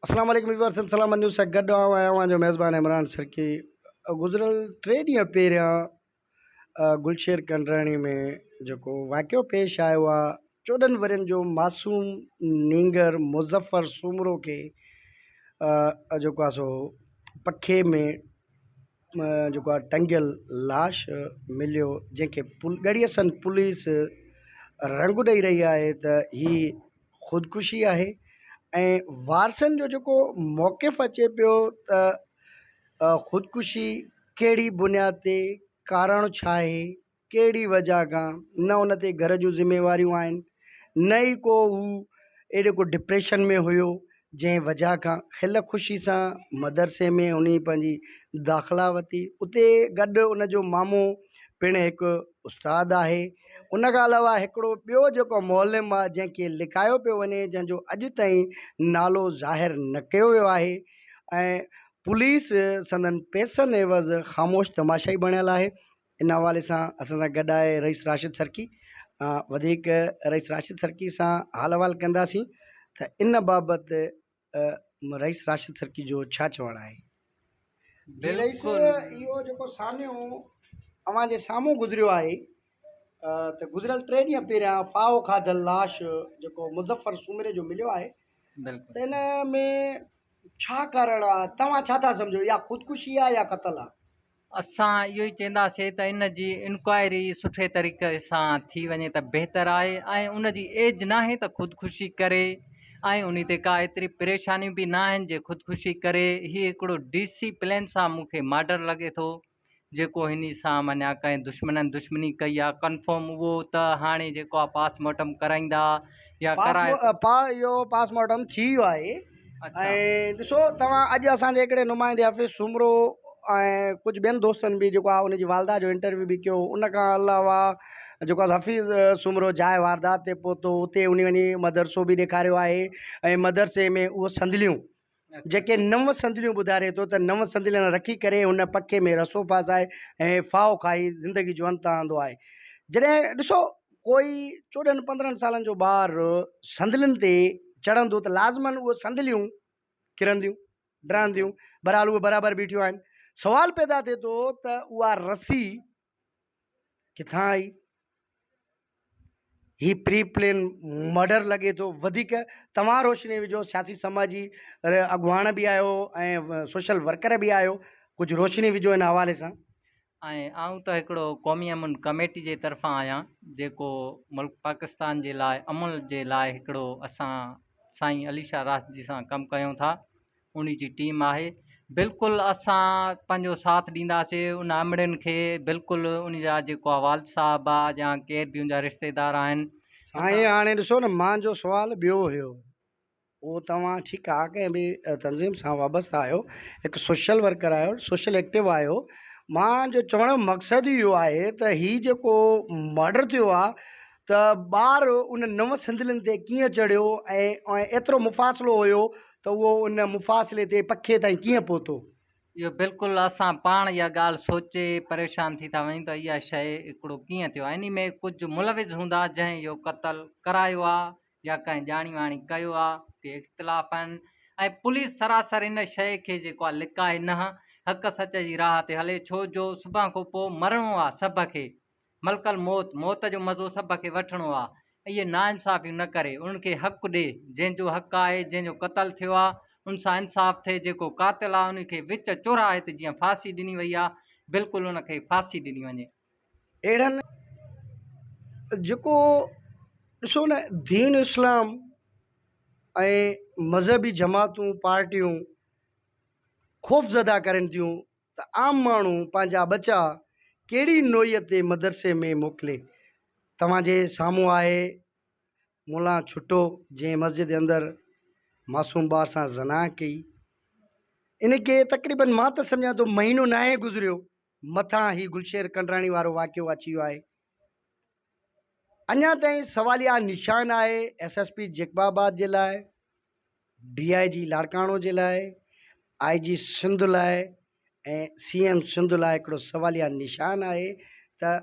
अस्सलाम वालेकुम व्यूअर्स, सलाम न्यूज़ से गॾु आहियां जो मेज़बान इमरान सरकी। गुज़िरियल 3 ॾींहं पहिरियां गुलशेर कंडराणी में जेको वाक़ियो पेश आयो आहे, 14 वरनि जो मासूम नींगर मुज़फ़र सूमरो खे जेको आहे सो पखे में जेको आहे टंगियल लाश मिलियो, जंहिंखे ॻड़ीअ सन पुलिस रंग ॾेई रही आहे त ही ख़ुदकुशी आहे। ऐं वारसनि जो जेको मौक़िफ़ अचे पियो त ख़ुदकुशी कहिड़ी बुनियाद ते, कारण छा आहे, कहिड़ी वजह खां, न उन ते घर जूं ज़िम्मेवारियूं आहिनि, न ई को हू एॾे को डिप्रेशन में हुयो जंहिं वजह खां खिल ख़ुशी सां मदरसे में उन पंहिंजी दाख़िला वरिती। उते गॾु उन जो मामो पिणु हिकु उस्तादु आहे। उन खां अलावा हिकिड़ो ॿियो जेको मोहल्लिम आहे जंहिंखे लिकायो पियो वञे, जंहिंजो अॼु ताईं नालो ज़ाहिर न कयो वियो आहे, ऐं पुलिस संदन पैसनि एवज़ ख़ामोश तमाशाई बणियल आहे। इन हवाले सां असां सां गॾु आहे रईस राशिद सरकी। वधीक रईस राशिद सरकी सां हाल अहिवाल कंदासीं त इन बाबति रईस राशिद सरकी जो छा चवणु आहे। जी रईस, इहो जेको साम्हूं अव्हां जे साम्हूं गुज़रियो आहे त गुज़िरियल 3 ॾींहं पहिरियां फाओ खाधल लाश जेको मुज़फ़र सूमरे जो मिलियो आहे, त इन में छा कारण आहे, तव्हां छा था सम्झो, या ख़ुदकुशी आहे या क़तल आहे? असां इहो ई चवंदासीं त इन जी इंक्वायरी सुठे तरीक़े सां थी वञे त बहितरु आहे, ऐं उन जी एज न आहे त ख़ुदकुशी करे, ऐं उन ते का एतिरी परेशानियूं बि न आहिनि जे ख़ुदकुशी करे। हीउ हिकिड़ो डिसिप्लिन सां मूंखे मर्डर लॻे थो, जेको हिन सां मञा कंहिं दुश्मननि दुश्मनी कई आहे। कंफर्म उहो त हाणे जेको आहे पास्टमार्टम कराईंदा या कराए इहो पास्टमार्टम थी वियो आहे। ऐं ॾिसो तव्हां, अॼु असांजे हिकिड़े नुमाइंदे हफ़ीज़ सूमरो ऐं कुझु ॿियनि दोस्तनि बि जेको आहे उनजी वालदा जो इंटरव्यू बि कयो। उन खां अलावा जेको आहे हफ़ीज़ सूमरो जाइ वारदात ते पहुतो, उते उन वञी मदरसो बि ॾेखारियो आहे, ऐं मदरसे में उहो संदलियूं जेके 9 संदलियूं ॿुधारे थो त 9 संदलियूं रखी करे हुन पखे में रसो फासाए ऐं फाओ खाई ज़िंदगी जो अंत आंदो आहे। जॾहिं ॾिसो कोई 14-15 सालनि जो ॿारु संदलियुनि ते चढ़ंदो त लाज़मन उहे संदलियूं किरंदियूं, डरंदियूं। बहरहाल उहे बराबरि बीठियूं आहिनि। सवाल पैदा थिए थो त उहा रसी किथां आई? ही प्री प्लेन मर्डर लॻे थो। वधीक तव्हां रोशनी विझो, सियासी समाजी अॻुवाण बि आहियो ऐं सोशल वर्कर बि आहियो, कुझु रोशनी विझो हिन हवाले सां। ऐं आऊं त हिकिड़ो क़ौमी अमन कमेटी जे तरफ़ां आहियां, जेको मुल्क पाकिस्तान जे लाइ अमन जे लाइ हिकिड़ो असां साईं अली शाह राशदी सां कमु कयूं था, उन जी टीम आहे। बिल्कुलु असां पंहिंजो साथ ॾींदासीं उन अमड़नि खे। बिल्कुलु उन जा जेको आहे वालिद साहब आहे या केर बि उनजा रिश्तेदार आहिनि। साईं हाणे ॾिसो न, मुंहिंजो सुवालु ॿियो हुयो, उहो तव्हां ठीकु आहे कंहिं बि तंज़ीम सां वाबस्ता आहियो, हिकु सोशल वर्कर आहियो, सोशल एक्टिव आहियो। मुंहिंजो चवण जो मक़सदु इहो आहे त हीउ जेको मर्डर थियो आहे त ॿारु उन 9 संदलियुनि ते कीअं चढ़ियो, ऐं एतिरो मुफ़ासिलो हुयो त उहो उन मुफ़ासिले ते पखे ताईं कीअं पहुतो? इहो बिल्कुलु असां पाण इहा ॻाल्हि सोचे परेशान थी था वञूं त इहा शइ हिकिड़ो कीअं थियो आहे। इन में कुझु मुलविज़ हूंदा जंहिं इहो क़तल करायो आहे या कंहिं ॼाणी वाणी कयो आहे, के इख़्तिलाफ़ आहिनि। ऐं पुलिस सरासर इन शइ खे जेको आहे लिकाए न, हक़ सच जी राह ते हले। छो जो सुभाणे खां पोइ मरणो आहे सभ खे, मलकल मौत, मौत जो मज़ो सभ खे वठिणो आहे। इहे नाइंसाफ़ियूं न करे, उनखे हक़ु ॾे, जंहिंजो हक़ु आहे, जंहिंजो क़तल थियो आहे उन सां इंसाफ़ थिए। जेको कातिल आहे उनखे विच चौराहे ते जीअं फांसी ॾिनी वई आहे, बिल्कुलु उनखे फांसी ॾिनी वञे। अहिड़नि जेको ॾिसो न, दीन इस्लाम ऐं मज़हबी जमातूं पार्टियूं ख़ौफ़ज़दा करनि थियूं त आम माण्हू पंहिंजा बचा कहिड़ी नोयत ते मदरसे में मोकिले। तव्हांजे साम्हूं आहे मुला छुटो, जंहिं मस्जिद जे अंदरि मासूम ॿार सां ज़ना कई। इनखे तक़रीबन मां त सम्झां थो महीनो न आहे गुज़रियो, मथां ही गुलशेर कंडराणी वारो वाक़ियो अची वियो आहे। अञा ताईं सवालिया निशान आहे SSP जेकबाबाद जे लाइ, DIG लाड़काणो जे लाइ, IG सिंध लाइ ऐं CM सिंध लाइ हिकिड़ो सवालिया निशान आहे त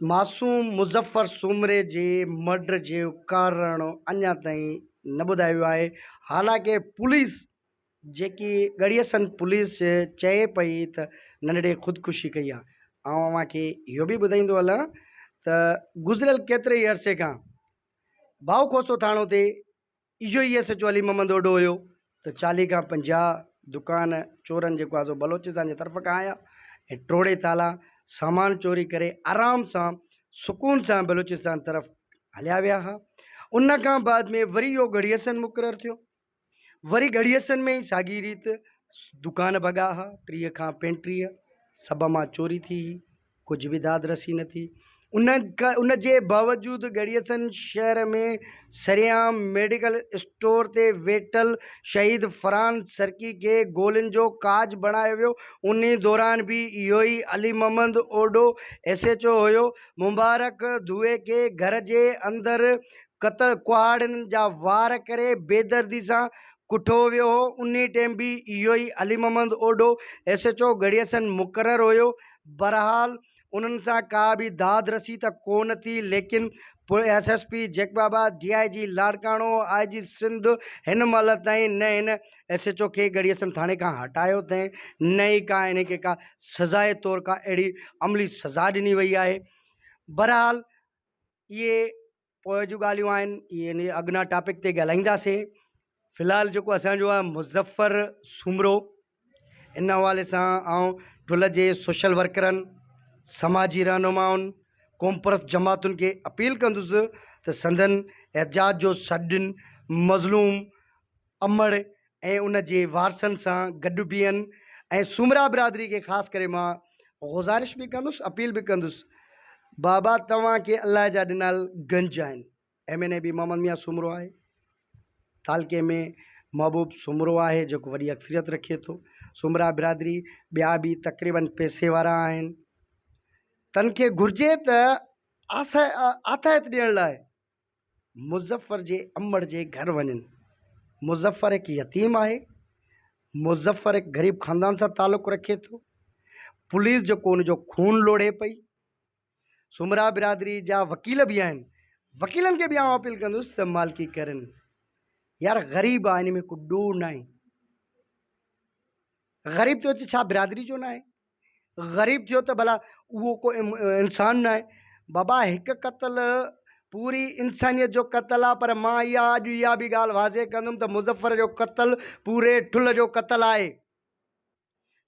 मासूम मुज़फ़र सूमरे जे मर्डर जो कारण अञा ताईं न ॿुधायो वियो आहे। हालांकि पुलिस जेकी गड़ियसन पुलिस चए पई त नंढड़े ख़ुदकुशी कई आहे। ऐं अव्हांखे इहो बि ॿुधाईंदो हलां त गुज़िरियल केतिरे ई अरसे खां भाऊ खोसो थाणो ते इहो ई S H O Ali Mohammad Odho हुयो त 40 खां 50 दुकान चोरनि जेको आहे सो बलोचिस्तान जी तरफ़ खां आया ऐं टोड़े ताला सामान चोरी करे आराम सां सुकून सां बलोचिस्तान तरफ़ हलिया विया हुआ। उन खां बाद में वरी इहो घड़ियसन मुक़ररु थियो। वरी घड़ियसन में ई साॻी रीत दुकान भॻा हुआ 30 खां 35 सभ मां चोरी थी, कुझु बि दाद रसी न थी। उन जे बावजूदि घड़ियसन शहर में सरेआम मेडिकल स्टोर ते वेठल शहीद फरहान सरकी खे गोलियुनि जो काज बणायो वियो। उन दौरान बि इहो ई अली मोहम्मद ओडो SHO हुयो। मुबारक दुए खे घर जे अंदरि क़तल कुहाड़नि जा वार करे बेदर्दी सां कुठो वियो हो। उन टाइम बि इहो ई अली मोहम्मद ओडो SHO घड़ियसन मुक़ररु हुयो। बहरहाल उन्हनि सां का बि दाद रसी त कोन थी, लेकिन SSP जैकबाबा, DIG Larkana, IG Sindh हिन महिल ताईं न हिन SHO खे घड़ियसन थाणे खां हटायो अथई, न ई का इन खे का सज़ाए तौरु का अहिड़ी अमली सज़ा ॾिनी वई आहे। बहरहाल इहे पोइ जूं ॻाल्हियूं आहिनि, इहे इन अॻिना टॉपिक ते ॻाल्हाईंदासीं। फ़िलहालु जेको असांजो आहे मुज़फ़र सुमरो, इन हवाले सां ऐं ठुल जे सोशल वर्करनि, समाजी रहनुमाउनि, कॉम्परस जमातुनि खे अपील कंदुसि त संदन एहतजाज जो सॾनि मज़लूम अमड़ ऐं उन जे वारसनि सां गॾु बीहनि। ऐं सुमरा बिरादरी खे ख़ासि करे मां गुज़ारिश बि कंदुसि, अपील बि कंदुसि, बाबा तव्हांखे अलाह जा ॾिनल गंज आहिनि। MNA बि मोहम्मद मियां सुमरो आहे, तालके में महबूब सुमरो आहे जेको वॾी अक्सरियत रखे थो। सुमरा बिरादरी ॿिया बि तक़रीबन पैसे वारा आहिनि, तन खे घुरिजे त आथाइत ॾियण लाइ मुज़फ़र जे अमड़ जे घर वञनि। मुज़फ़र हिकु यतीम आहे, मुज़फ़र हिकु ग़रीब ख़ानदान सां तालुक़ु रखे थो। पुलिस जेको उनजो खून लोड़े पई। सुमरा बिरादरी जा वकील बि आहिनि, वकीलनि खे बि आउं अपील कंदुसि त मालिकी करनि। यार ग़रीब आहे, इन में को ॾोह न आहे। ग़रीब थियो त छा बिरादरी जो न आहे? ग़रीब थियो त भला उहो को इंसान न आहे? बाबा हिकु क़तल पूरी इंसानियत जो क़तल आहे, पर मां अॼु इहा बि ॻाल्हि वाज़े कंदुमि त मुज़फ़र जो क़तल पूरे ठुल जो क़तल आहे।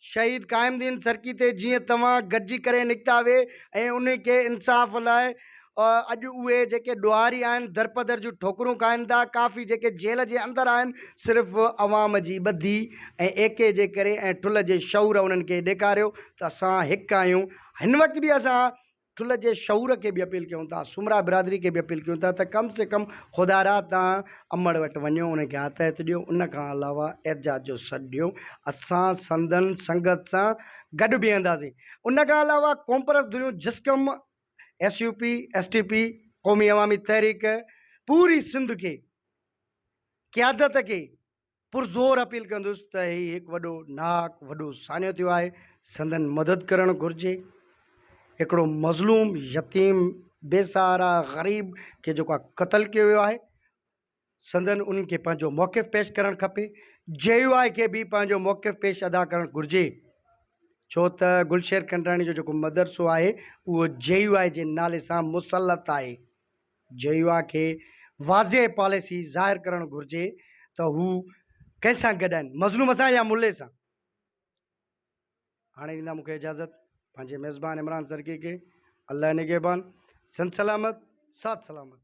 शहीद क़ाइमुद्दीन सरकी ते जीअं तव्हां गॾिजी करे निकिता वे ऐं उन खे इंसाफ़ लाइ अॼु उहे जेके ॾुहारी आहिनि दरपदर जूं ठोकरूं खाइनि था, काफ़ी जेके जेल जे अंदरि आहिनि सिर्फ़ु अवाम जी ॿधी ऐं एके जे करे ऐं ठुल जे शऊर उन्हनि खे ॾेखारियो त असां हिकु आहियूं। हिन वक़्तु बि असां ठुल जे शऊर खे बि अपील कयूं था, सुमरा बिरादरी खे बि अपील कयूं था त कम से कम ख़ुदा रा तव्हां अमड़ वटि वञो, उनखे हथाइत ॾियो। उन खां अलावा एहतजाज जो सॾु ॾियो, असां संदन संगत सां गॾु बीहंदासीं। उन खां अलावा कॉम्परस दुनिया जिस्कम SUP STP क़ौमी अवामी तहरीक पूरी सिंध खे क़यादत खे पुरज़ोर अपील कंदुसि त हीउ हिकु वॾो नाक वॾो सानियो थियो आहे, संदन मदद करणु घुरिजे। हिकिड़ो मज़लूम यतीम बेसहारा ग़रीब खे जेको आहे क़तल कयो वियो आहे, संदन उन्हनि खे पंहिंजो मौक़िफ़ पेश करणु खपे। JUI खे बि पंहिंजो मौक़िफ़ पेश अदा करणु घुरिजे, छो त गुलशेर कंडराणी जो जेको मदरसो आहे उहो JUI जे नाले सां मुसलत आहे। JUI खे वाज़े पॉलिसी ज़ाहिर करणु घुरिजे त हू कंहिंसां गॾु आहिनि, मज़लूम सां या मुल्ले सां। हाणे ॾींदा मूंखे इजाज़त, पंहिंजे मेज़बान इमरान सरकी खे अल्लाह निगहबान, सन सलामत, साथ सलामत।